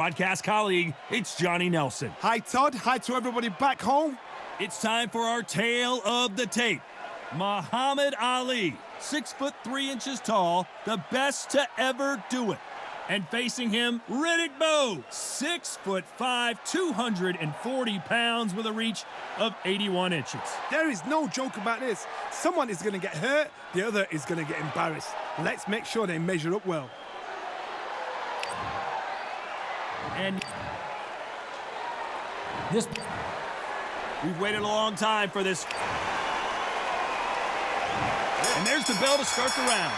Podcast colleague, it's Johnny Nelson. Hi, Todd. Hi to everybody back home. It's time for our tale of the tape. Muhammad Ali, 6'3" tall, the best to ever do it. And facing him, Riddick Bowe, 6'5", 240 pounds with a reach of 81 inches. There is no joke about this. Someone is going to get hurt, the other is going to get embarrassed. Let's make sure they measure up well. And we've waited a long time for this. And there's the bell to start the round.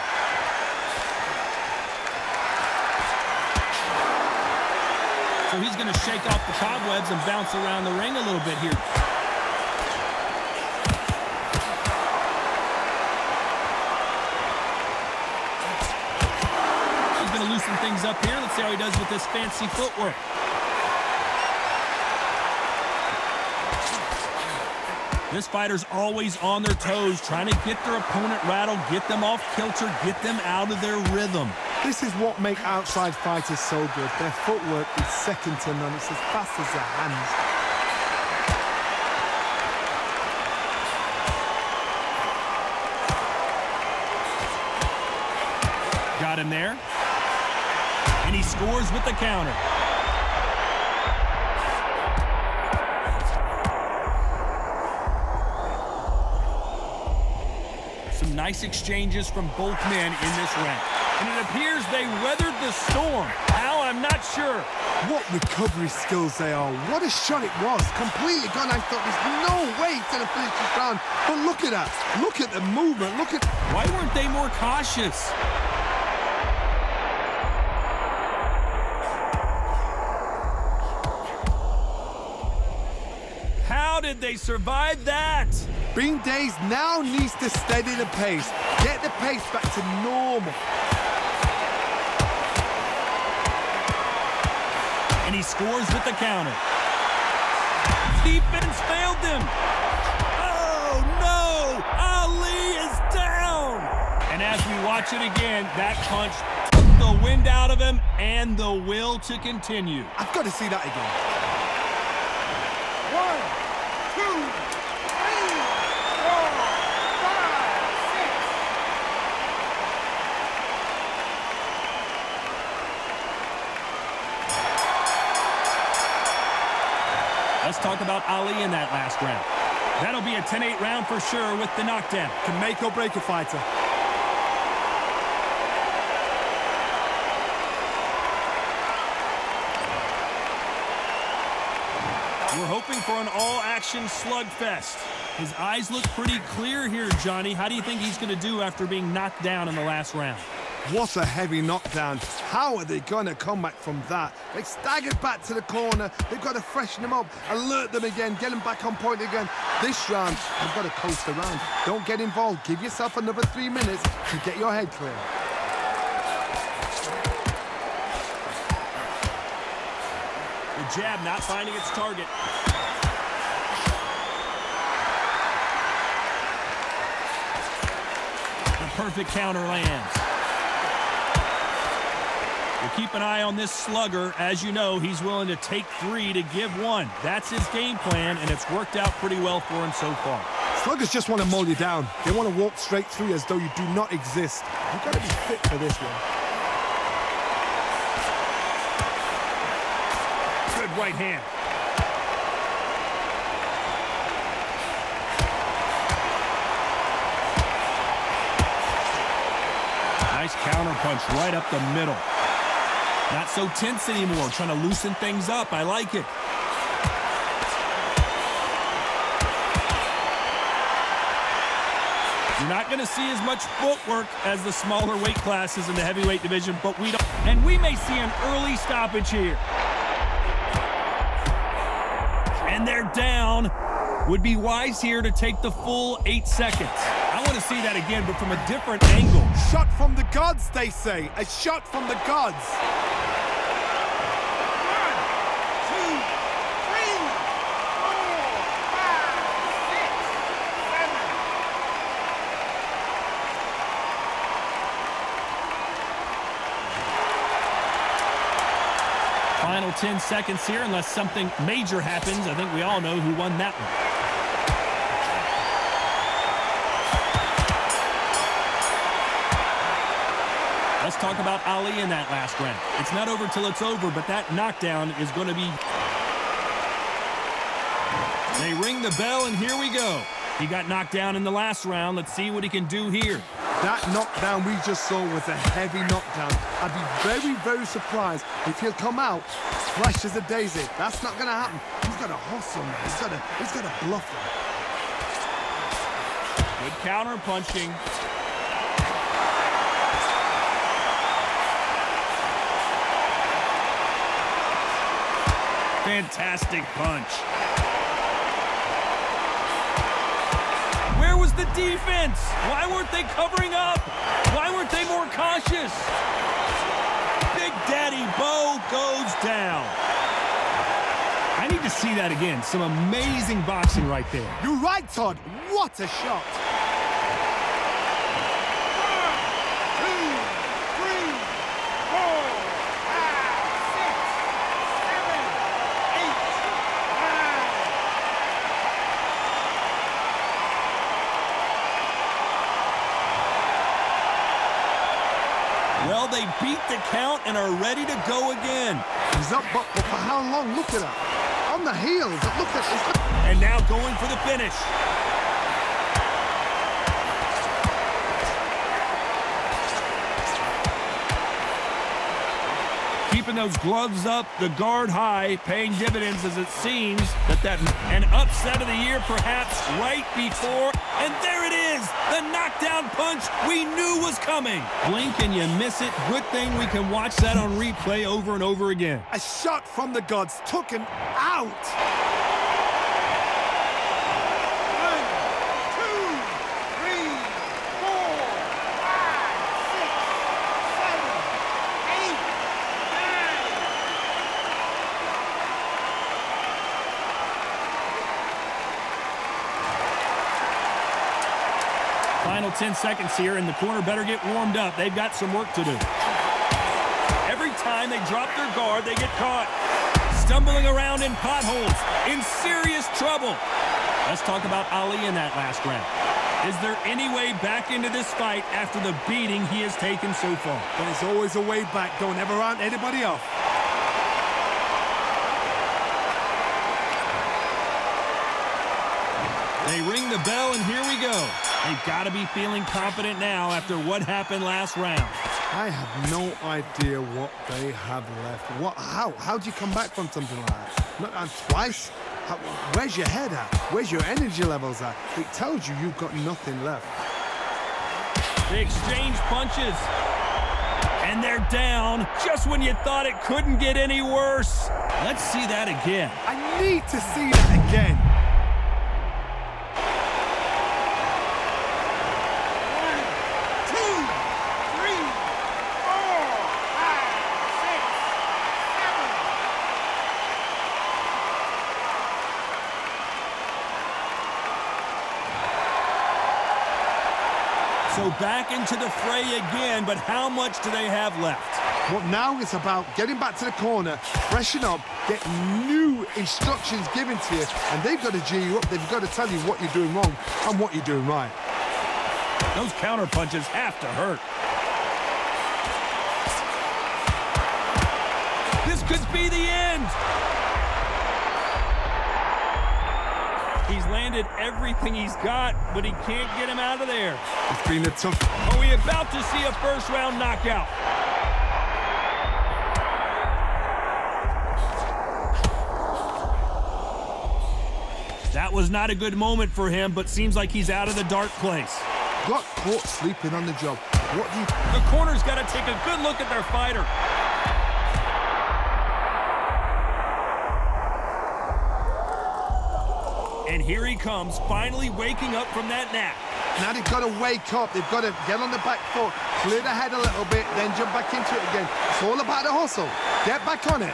So he's going to shake off the cobwebs and bounce around the ring a little bit here. He's going to loosen things up here. Let's see how he does with this fancy footwork. This fighter's always on their toes, trying to get their opponent rattled, get them off kilter, get them out of their rhythm. This is what makes outside fighters so good. Their footwork is second to none. It's as fast as their hands. Got him there. And he scores with the counter. Some nice exchanges from both men in this round. And it appears they weathered the storm. How? I'm not sure. What recovery skills they are. What a shot it was. Completely gone. I thought there's no way he's going to finish this round. But look at that. Look at the movement. Look at... Why weren't they more cautious? How did they survive that? Being dazed now needs to steady the pace. Get the pace back to normal. And he scores with the counter. Defense failed them. Oh, no! Ali is down! And as we watch it again, that punch took the wind out of him and the will to continue. I've got to see that again. 1, 2, 3, 4, 5, 6. Let's talk about Ali in that last round. That'll be a 10-8 round for sure with the knockdown. Can make or break a fighter. We're hoping for an all-action slugfest. His eyes look pretty clear here, Johnny. How do you think he's going to do after being knocked down in the last round? What a heavy knockdown. How are they going to come back from that? They staggered back to the corner. They've got to freshen them up, alert them again, get them back on point again. This round, they've got to coast around. Don't get involved. Give yourself another 3 minutes to get your head clear. The jab not finding its target. The perfect counter lands. We'll keep an eye on this slugger. As you know, he's willing to take 3 to give 1. That's his game plan, and it's worked out pretty well for him so far. Sluggers just want to mow you down. They want to walk straight through you as though you do not exist. You've got to be fit for this one. Good right hand. Nice counter punch right up the middle. Not so tense anymore, trying to loosen things up. I like it. You're not going to see as much footwork as the smaller weight classes in the heavyweight division, but we don't. And we may see an early stoppage here. And they're down. Would be wise here to take the full 8 seconds. I want to see that again, but from a different angle. Shot from the gods, they say. A shot from the gods. 10 10 seconds here, unless something major happens. I think we all know who won that one. Let's talk about Ali in that last round. It's not over till it's over, but that knockdown is going to be... They ring the bell, and here we go. He got knocked down in the last round. Let's see what he can do here. That knockdown we just saw was a heavy knockdown. I'd be very, very surprised if he'll come out fresh as a daisy. That's not going to happen. He's got to hustle, man. He's got to bluff him. Good counter punching. Fantastic punch. Where was the defense? Why weren't they covering up? Why weren't they more cautious? Big Daddy Bo goes down. I need to see that again. Some amazing boxing right there. You're right, Todd. What a shot. 1, 2, 3, 4, 5, 6, 7, 8, 9. Well, they beat the count and are ready to go again. He's up, but for how long? Look at that. On the heels. Look at this. And now going for the finish. Keeping those gloves up, the guard high, paying dividends as it seems that an upset of the year perhaps right before, and there it is, the knockdown punch we knew was coming. Blink and you miss it. Good thing we can watch that on replay over and over again. A shot from the gods took him out. 10 seconds here, and the corner better get warmed up. They've got some work to do. Every time they drop their guard, they get caught. Stumbling around in potholes, in serious trouble. Let's talk about Ali in that last round. Is there any way back into this fight after the beating he has taken so far? There's always a way back. Don't ever round anybody off. They ring the bell, and here we go. They've got to be feeling confident now after what happened last round. I have no idea what they have left. How do you come back from something like that? Not twice? Where's your head at? Where's your energy levels at? It tells you you've got nothing left. They exchange punches. And they're down just when you thought it couldn't get any worse. Let's see that again. I need to see that again. So back into the fray again, but how much do they have left? Well, now it's about getting back to the corner, freshen up, get new instructions given to you, and they've got to G you up. They've got to tell you what you're doing wrong and what you're doing right. Those counter punches have to hurt. This could be the end. He's landed everything he's got, but he can't get him out of there. It's been a tough... Are we about to see a first-round knockout? That was not a good moment for him, but seems like he's out of the dark place. Got caught sleeping on the job. What do you... The corner's got to take a good look at their fighter. And here he comes, finally waking up from that nap. Now they've got to wake up. They've got to get on the back foot, clear the head a little bit, then jump back into it again. It's all about the hustle. Get back on it.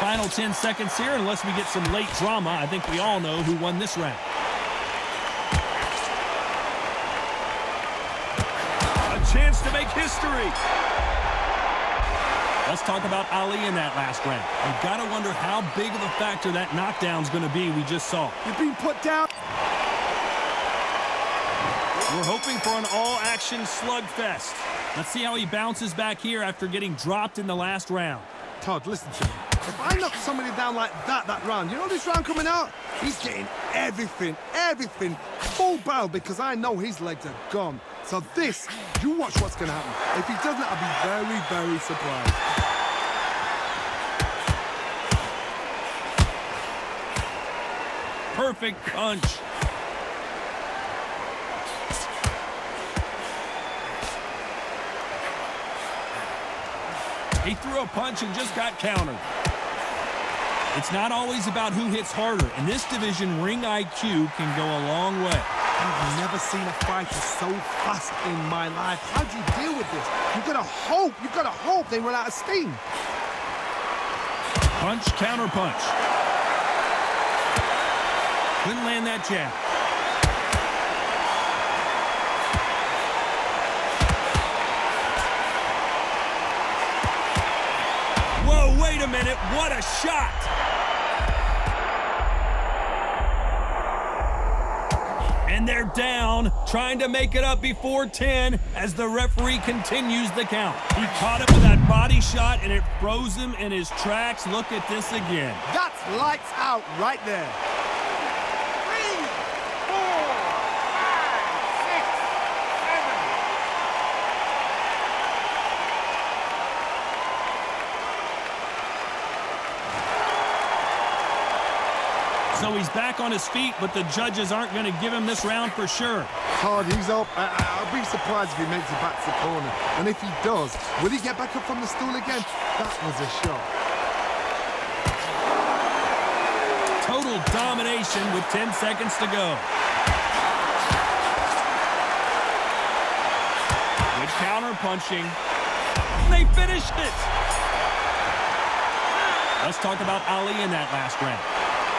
Final 10 seconds here, unless we get some late drama. I think we all know who won this round. A chance to make history. Let's talk about Ali in that last round. You've got to wonder how big of a factor that knockdown's going to be we just saw. You've been put down. We're hoping for an all-action slugfest. Let's see how he bounces back here after getting dropped in the last round. Todd, listen to me. If I knock somebody down like that round, you know this round coming out? He's getting everything, full barrel, because I know his legs are gone. So this, you watch what's going to happen. If he doesn't, I'll be very, very surprised. Perfect punch. He threw a punch and just got countered. It's not always about who hits harder. In this division, ring IQ can go a long way. I've never seen a fighter so fast in my life. How do you deal with this? You've got to hope they run out of steam. Punch, counter punch. Couldn't land that jab. Whoa, wait a minute, what a shot! And they're down, trying to make it up before 10 as the referee continues the count. He caught him with that body shot and it froze him in his tracks. Look at this again. That's lights out right there. 3, 4, 5, 6, 7. So he's back on his feet, but the judges aren't going to give him this round for sure. Todd, he's up. I'll be surprised if he makes it back to the corner. And if he does, will he get back up from the stool again? That was a shot. Total domination with 10 seconds to go. Good counter punching. They finished it. Let's talk about Ali in that last round.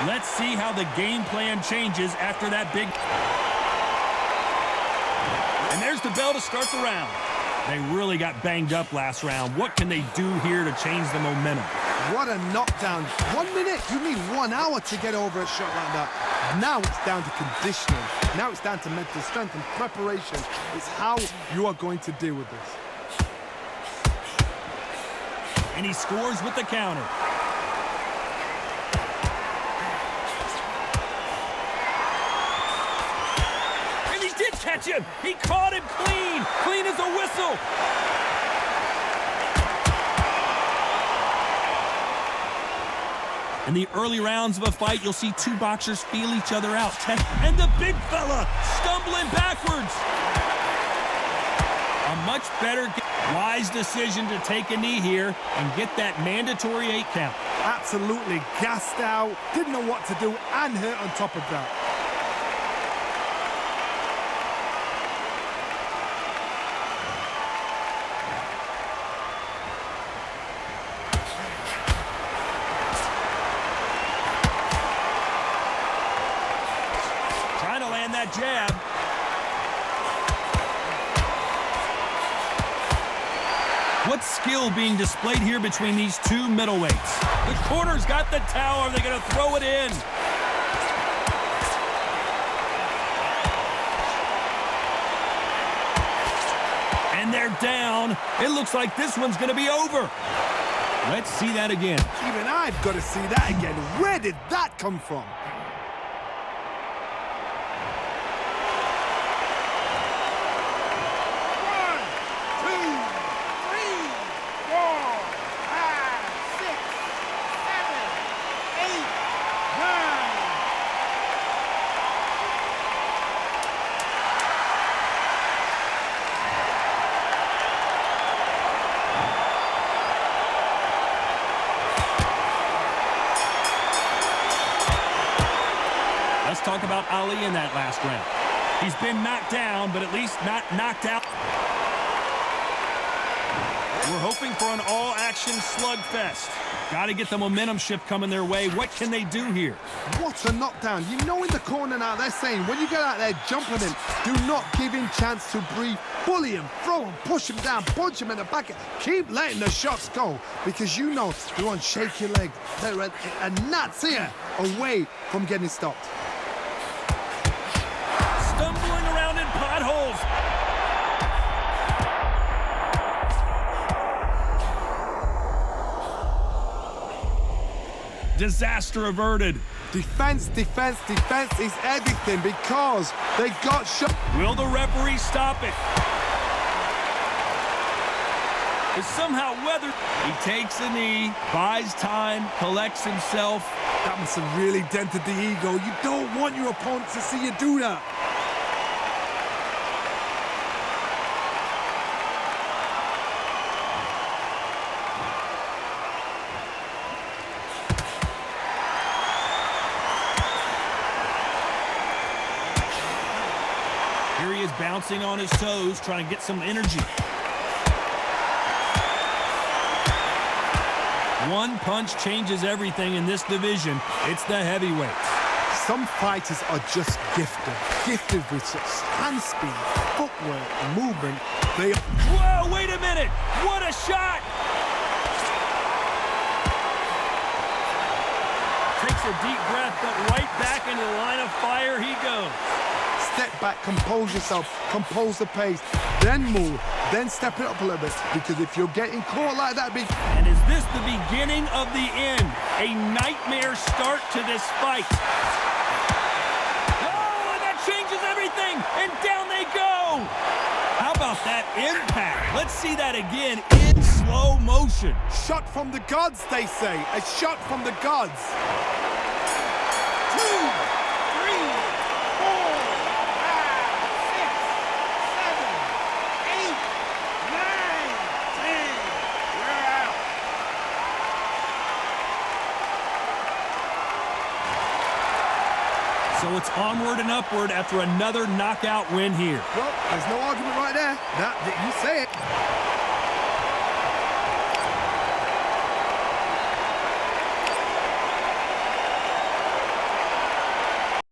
Let's see how the game plan changes after that big... And there's the bell to start the round. They really got banged up last round. What can they do here to change the momentum? What a knockdown. 1 minute. You need 1 hour to get over a shot like that. Now it's down to conditioning. Now it's down to mental strength and preparation. It's how you are going to deal with this. And he scores with the counter. Catch him! He caught him clean! Clean as a whistle! In the early rounds of a fight, you'll see two boxers feel each other out. And the big fella stumbling backwards! A much better, wise decision to take a knee here and get that mandatory 8 count. Absolutely gassed out, didn't know what to do, and hurt on top of that. That jab. What skill being displayed here between these two middleweights? The corner's got the towel. Are they going to throw it in? And they're down. It looks like this one's going to be over. Let's see that again. Even I've got to see that again. Where did that come from? Let's talk about Ali in that last round. He's been knocked down, but at least not knocked out. We're hoping for an all-action slugfest. Got to get the momentum shift coming their way. What can they do here? What a knockdown. You know in the corner now, they're saying, when you get out there, jump on him. Do not give him chance to breathe. Bully him, throw him, push him down, punch him in the back. Keep letting the shots go because you know you're on shaky leg. They're a gnat's ear away from getting stopped. Stumbling around in potholes. Disaster averted. Defense, defense, defense is everything because they got shot. Will the referee stop it? Is somehow weathered. He takes a knee, buys time, collects himself. That must have really dented the ego. You don't want your opponent to see you do that. Here he is bouncing on his toes, trying to get some energy. One punch changes everything in this division. It's the heavyweights. Some fighters are just gifted with such hand speed, footwork, movement. Whoa, wait a minute! What a shot! Takes a deep breath, but right back into the line of fire he goes. Step back, compose yourself, compose the pace, then move, then step it up a little bit. Because if you're getting caught like that, And is this the beginning of the end? A nightmare start to this fight. Oh, and that changes everything, and down they go. How about that impact? Let's see that again in slow motion. shot from the gods, they say. A shot from the gods. 2, 3, 4, 5, 6, 7, 8, 9, 10. We're out. So it's onward and upward after another knockout win here. Well, there's no argument right there. You say it.